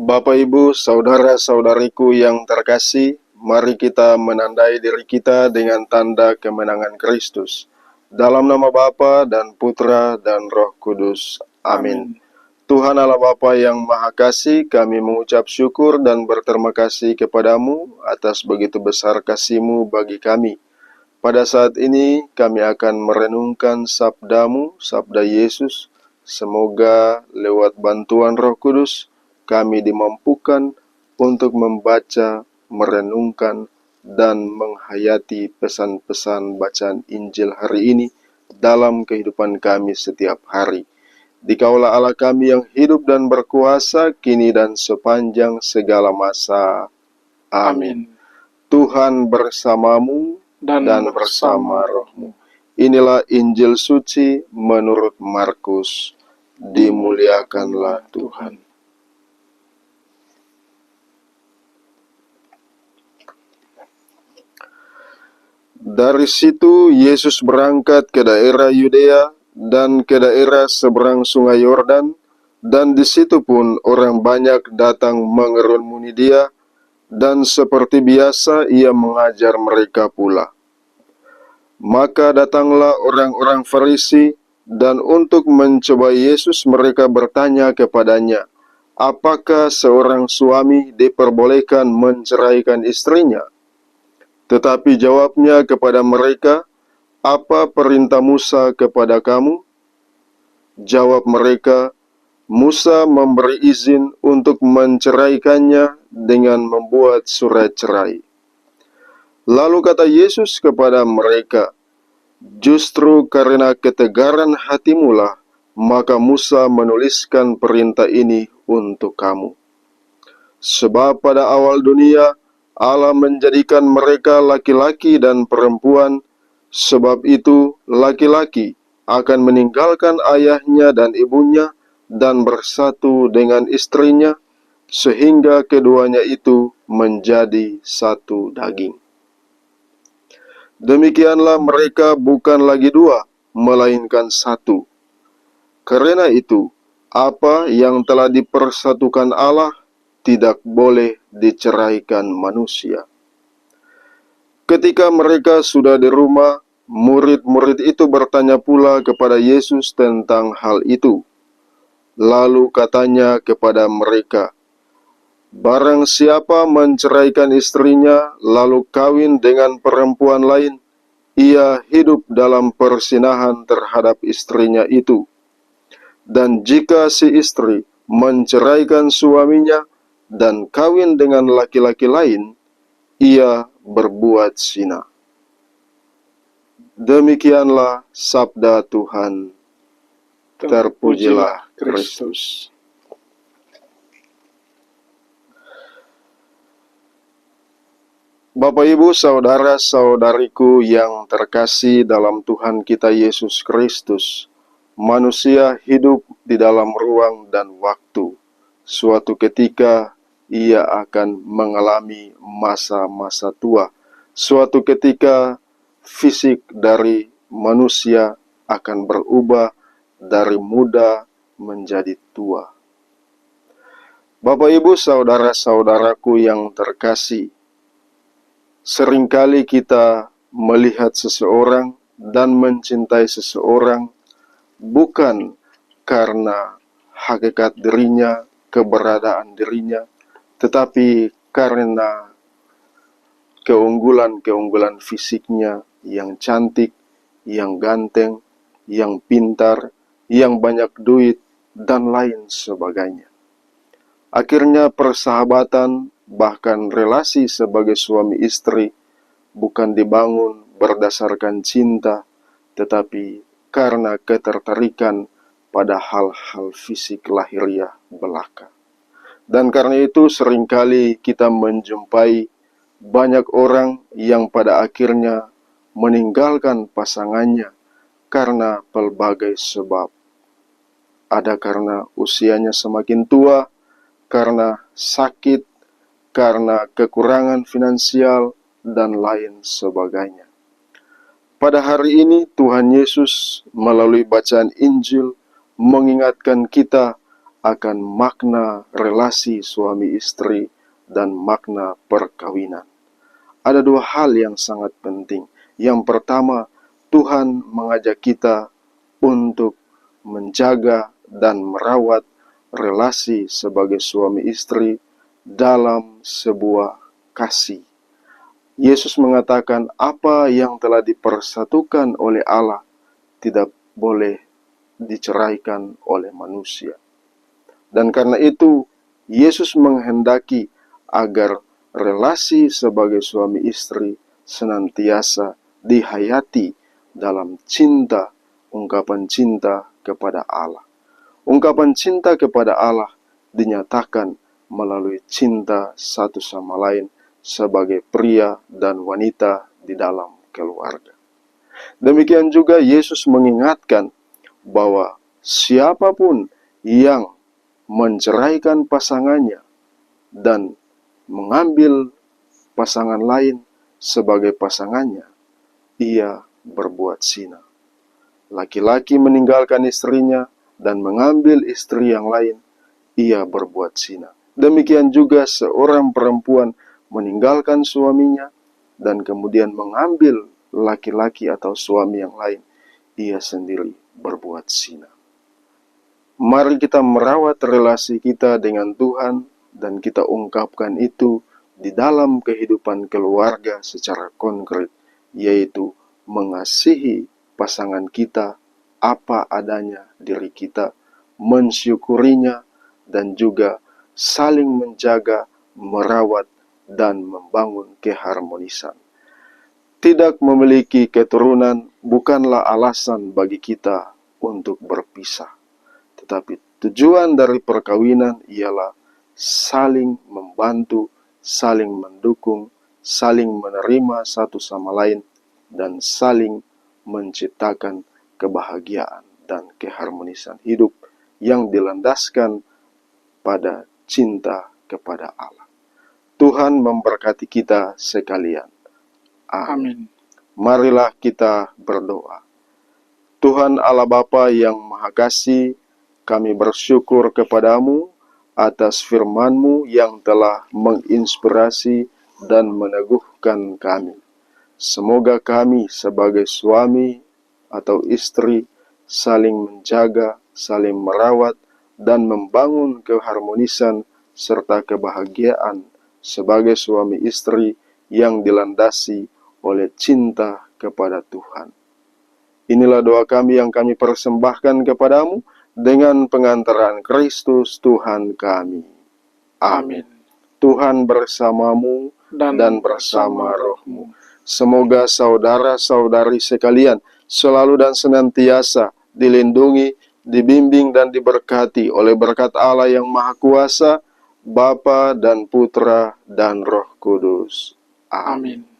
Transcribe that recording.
Bapak, Ibu, saudara-saudariku yang terkasih, mari kita menandai diri kita dengan tanda kemenangan Kristus. Dalam nama Bapa dan Putra dan Roh Kudus. Amin. Tuhan Allah Bapa yang Maha Kasih, kami mengucap syukur dan berterima kasih kepadamu atas begitu besar kasih-Mu bagi kami. Pada saat ini kami akan merenungkan sabda-Mu, sabda Yesus. Semoga lewat bantuan Roh Kudus kami dimampukan untuk membaca, merenungkan, dan menghayati pesan-pesan bacaan Injil hari ini dalam kehidupan kami setiap hari. Dikaulah Allah kami yang hidup dan berkuasa, kini dan sepanjang segala masa. Amin. Tuhan bersamamu dan bersama rohmu. Inilah Injil suci menurut Markus. Dimuliakanlah Tuhan. Dari situ Yesus berangkat ke daerah Yudea dan ke daerah seberang sungai Yordan, dan di situ pun orang banyak datang mengerumuni dia, dan seperti biasa ia mengajar mereka pula. Maka datanglah orang-orang Farisi, dan untuk mencoba Yesus mereka bertanya kepadanya, apakah seorang suami diperbolehkan menceraikan istrinya? Tetapi jawabnya kepada mereka, apa perintah Musa kepada kamu? Jawab mereka, Musa memberi izin untuk menceraikannya dengan membuat surat cerai. Lalu kata Yesus kepada mereka, justru karena ketegaran hatimulah, maka Musa menuliskan perintah ini untuk kamu. Sebab pada awal dunia, Allah menjadikan mereka laki-laki dan perempuan, sebab itu laki-laki akan meninggalkan ayahnya dan ibunya dan bersatu dengan istrinya, sehingga keduanya itu menjadi satu daging. Demikianlah mereka bukan lagi dua, melainkan satu. Karena itu, apa yang telah dipersatukan Allah tidak boleh diceraikan manusia. Ketika mereka sudah di rumah, murid-murid itu bertanya pula kepada Yesus tentang hal itu. Lalu katanya kepada mereka, barang siapa menceraikan istrinya lalu kawin dengan perempuan lain, ia hidup dalam perzinahan terhadap istrinya itu. Dan jika si istri menceraikan suaminya dan kawin dengan laki-laki lain, ia berbuat zina. Demikianlah sabda Tuhan. Terpujilah Kristus. Bapak, Ibu, saudara-saudariku yang terkasih dalam Tuhan kita Yesus Kristus, manusia hidup di dalam ruang dan waktu. Suatu ketika ia akan mengalami masa-masa tua. Suatu ketika fisik dari manusia akan berubah dari muda menjadi tua. Bapak, Ibu, saudara-saudaraku yang terkasih, seringkali kita melihat seseorang dan mencintai seseorang bukan karena hakikat dirinya, keberadaan dirinya, tetapi karena keunggulan-keunggulan fisiknya yang cantik, yang ganteng, yang pintar, yang banyak duit, dan lain sebagainya. Akhirnya persahabatan, bahkan relasi sebagai suami istri, bukan dibangun berdasarkan cinta, tetapi karena ketertarikan pada hal-hal fisik lahiriah belaka. Dan karena itu seringkali kita menjumpai banyak orang yang pada akhirnya meninggalkan pasangannya karena pelbagai sebab. Ada karena usianya semakin tua, karena sakit, karena kekurangan finansial, dan lain sebagainya. Pada hari ini Tuhan Yesus melalui bacaan Injil mengingatkan kita akan makna relasi suami istri dan makna perkawinan. Ada dua hal yang sangat penting. Yang pertama, Tuhan mengajak kita untuk menjaga dan merawat relasi sebagai suami istri dalam sebuah kasih. Yesus mengatakan apa yang telah dipersatukan oleh Allah tidak boleh diceraikan oleh manusia. Dan karena itu, Yesus menghendaki agar relasi sebagai suami istri senantiasa dihayati dalam cinta, ungkapan cinta kepada Allah. Ungkapan cinta kepada Allah dinyatakan melalui cinta satu sama lain sebagai pria dan wanita di dalam keluarga. Demikian juga Yesus mengingatkan bahwa siapapun yang menceraikan pasangannya dan mengambil pasangan lain sebagai pasangannya, ia berbuat zina. Laki-laki meninggalkan istrinya dan mengambil istri yang lain, ia berbuat zina. Demikian juga seorang perempuan meninggalkan suaminya dan kemudian mengambil laki-laki atau suami yang lain, ia sendiri berbuat zina. Mari kita merawat relasi kita dengan Tuhan dan kita ungkapkan itu di dalam kehidupan keluarga secara konkret, yaitu mengasihi pasangan kita apa adanya diri kita, mensyukurinya, dan juga saling menjaga, merawat, dan membangun keharmonisan. Tidak memiliki keturunan bukanlah alasan bagi kita untuk berpisah. Tetapi tujuan dari perkawinan ialah saling membantu, saling mendukung, saling menerima satu sama lain, dan saling menciptakan kebahagiaan dan keharmonisan hidup yang dilandaskan pada cinta kepada Allah. Tuhan memberkati kita sekalian. Amin. Marilah kita berdoa. Tuhan Allah Bapa yang Maha Kasih, kami bersyukur kepadamu atas firman-Mu yang telah menginspirasi dan meneguhkan kami. Semoga kami sebagai suami atau istri saling menjaga, saling merawat, dan membangun keharmonisan serta kebahagiaan sebagai suami istri yang dilandasi oleh cinta kepada Tuhan. Inilah doa kami yang kami persembahkan kepadamu dengan pengantaran Kristus Tuhan kami. Amin. Tuhan bersamamu dan bersama rohmu. Semoga saudara-saudari sekalian selalu dan senantiasa dilindungi, dibimbing dan diberkati oleh berkat Allah yang Maha Kuasa, Bapa dan Putra dan Roh Kudus. Amin.